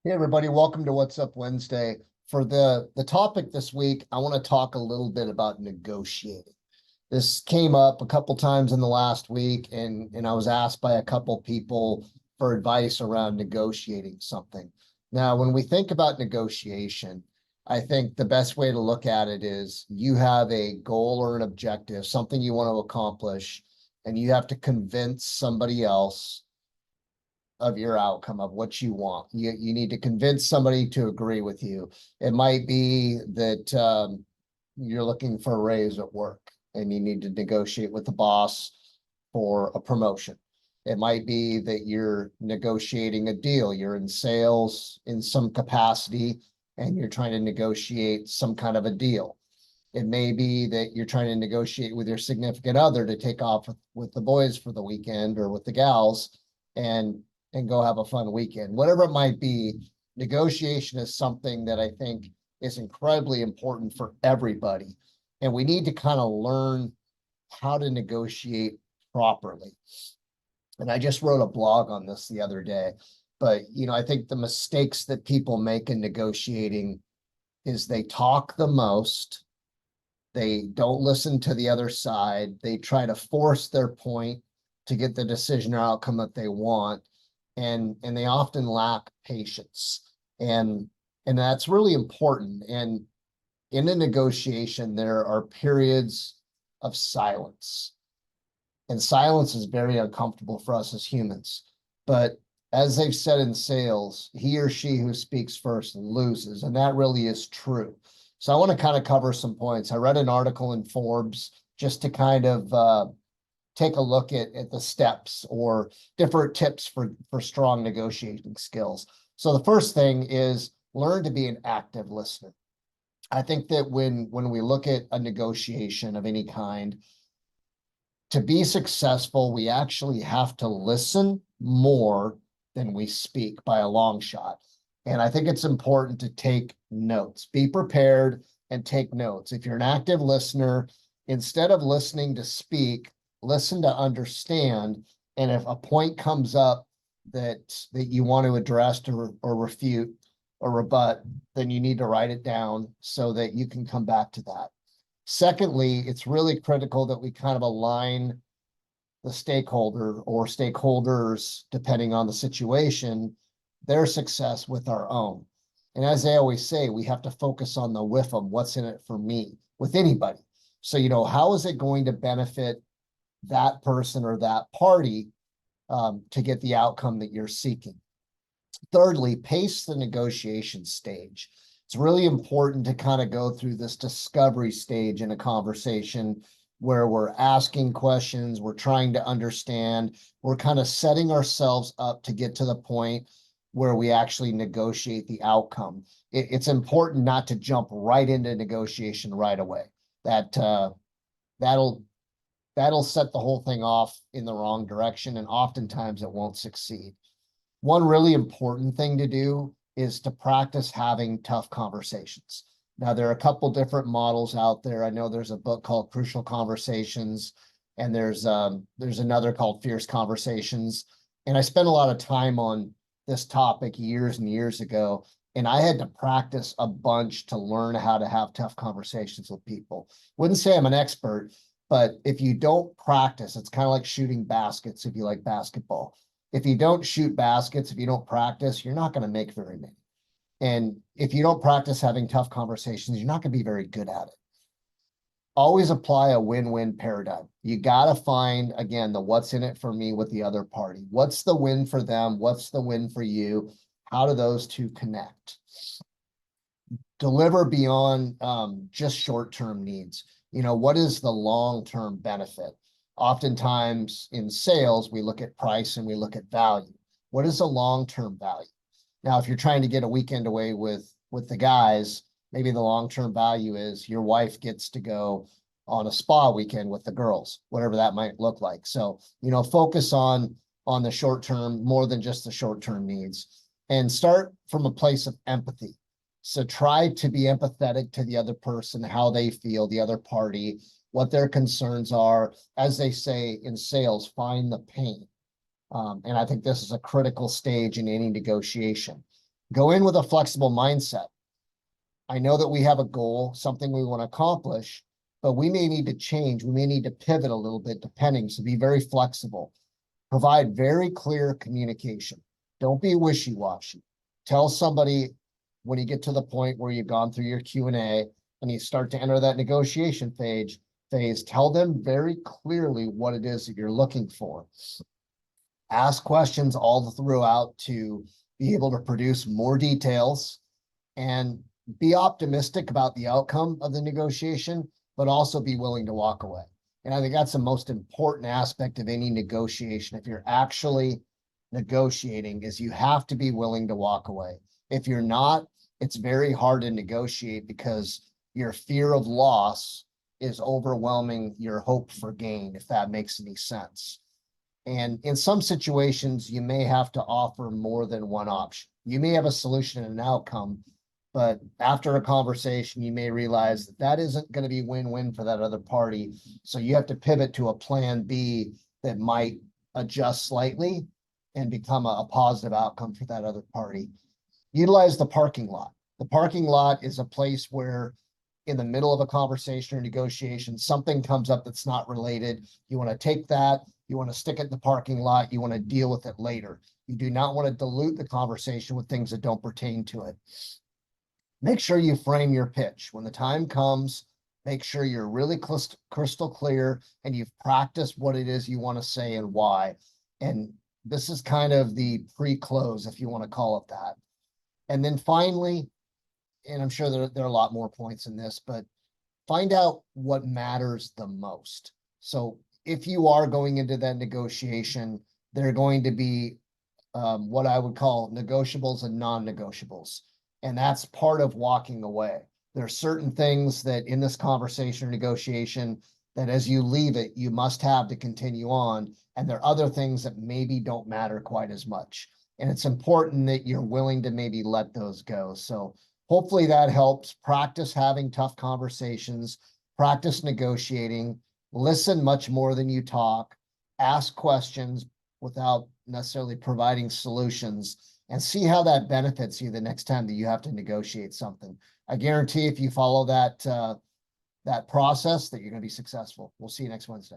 Hey everybody, welcome to What's Up Wednesday. For the topic this week, I want to talk a little bit about negotiating. This came up a couple times in the last week, and I was asked by a couple people for advice around negotiating something. Now, when we think about negotiation, I think the best way to look at it is you have a goal or an objective, something you want to accomplish, and you have to convince somebody else of your outcome of what you want. You need to convince somebody to agree with you. It might be that you're looking for a raise at work and you need to negotiate with the boss for a promotion. It might be that you're negotiating a deal. You're in sales in some capacity and you're trying to negotiate some kind of a deal. It may be that you're trying to negotiate with your significant other to take off with the boys for the weekend or with the gals and and go have a fun weekend. Whatever it might be, negotiation is something that I think is incredibly important for everybody. And we need to kind of learn how to negotiate properly. And I just wrote a blog on this the other day. But, I think the mistakes that people make in negotiating is they talk the most. They don't listen to the other side. They try to force their point to get the decision or outcome that they want. And they often lack patience. And that's really important. And in a negotiation, there are periods of silence. And silence is very uncomfortable for us as humans. But as they've said in sales, he or she who speaks first loses. And that really is true. So I want to kind of cover some points. I read an article in Forbes just to kind of take a look at the steps or different tips for strong negotiating skills. So the first thing is learn to be an active listener. I think that when we look at a negotiation of any kind, to be successful, we actually have to listen more than we speak by a long shot. And I think it's important to take notes. Be prepared and take notes. If you're an active listener, instead of listening to speak, listen to understand. And if a point comes up that you want to address or refute or rebut, then you need to write it down so that you can come back to that. Secondly, it's really critical that we kind of align the stakeholder or stakeholders, depending on the situation, their success with our own. And as they always say, we have to focus on the WIFM, what's in it for me, with anybody. So, how is it going to benefit that person or that party to get the outcome that you're seeking? Thirdly, pace the negotiation stage. It's really important to kind of go through this discovery stage in a conversation where we're asking questions, we're trying to understand, we're kind of setting ourselves up to get to the point where we actually negotiate the outcome. It's important not to jump right into negotiation right away. That'll set the whole thing off in the wrong direction, and oftentimes it won't succeed. One really important thing to do is to practice having tough conversations. Now, there are a couple different models out there. I know there's a book called Crucial Conversations, and there's another called Fierce Conversations. And I spent a lot of time on this topic years and years ago, and I had to practice a bunch to learn how to have tough conversations with people. Wouldn't say I'm an expert, but if you don't practice, it's kind of like shooting baskets if you like basketball. If you don't shoot baskets, if you don't practice, you're not going to make very many. And if you don't practice having tough conversations, you're not going to be very good at it. Always apply a win-win paradigm. You got to find, again, the what's in it for me with the other party. What's the win for them? What's the win for you? How do those two connect? Deliver beyond just short-term needs. What is the long-term benefit? Oftentimes in sales, we look at price and we look at value. What is the long-term value? Now, if you're trying to get a weekend away with the guys, maybe the long-term value is your wife gets to go on a spa weekend with the girls, whatever that might look like. So, focus on the short term more than just the short-term needs, and start from a place of empathy. So try to be empathetic to the other person, how they feel, the other party, what their concerns are. As they say in sales, find the pain. And I think this is a critical stage in any negotiation. Go in with a flexible mindset. I know that we have a goal, something we want to accomplish, but we may need to change. We may need to pivot a little bit depending. So be very flexible. Provide very clear communication. Don't be wishy-washy. Tell somebody when you get to the point where you've gone through your Q&A and you start to enter that negotiation phase, tell them very clearly what it is that you're looking for. Ask questions all throughout to be able to produce more details and be optimistic about the outcome of the negotiation, but also be willing to walk away. And I think that's the most important aspect of any negotiation. If you're actually negotiating, is you have to be willing to walk away. If you're not, it's very hard to negotiate because your fear of loss is overwhelming your hope for gain, if that makes any sense. And in some situations, you may have to offer more than one option. You may have a solution and an outcome, but after a conversation, you may realize that that isn't going to be win-win for that other party. So you have to pivot to a plan B that might adjust slightly and become a positive outcome for that other party. Utilize the parking lot. The parking lot is a place where in the middle of a conversation or negotiation, something comes up that's not related. You want to take that, you want to stick it in the parking lot, you want to deal with it later. You do not want to dilute the conversation with things that don't pertain to it. Make sure you frame your pitch. When the time comes, make sure you're really crystal clear and you've practiced what it is you want to say and why. And this is kind of the pre-close, if you want to call it that. And then finally, and I'm sure there are a lot more points in this, but find out what matters the most. So if you are going into that negotiation, there are going to be what I would call negotiables and non-negotiables. And that's part of walking away. There are certain things that in this conversation or negotiation that as you leave it, you must have to continue on. And there are other things that maybe don't matter quite as much. And it's important that you're willing to maybe let those go. So hopefully that helps. Practice having tough conversations, practice negotiating, listen much more than you talk, ask questions without necessarily providing solutions, and see how that benefits you the next time that you have to negotiate something. I guarantee if you follow that process that you're going to be successful. We'll see you next Wednesday.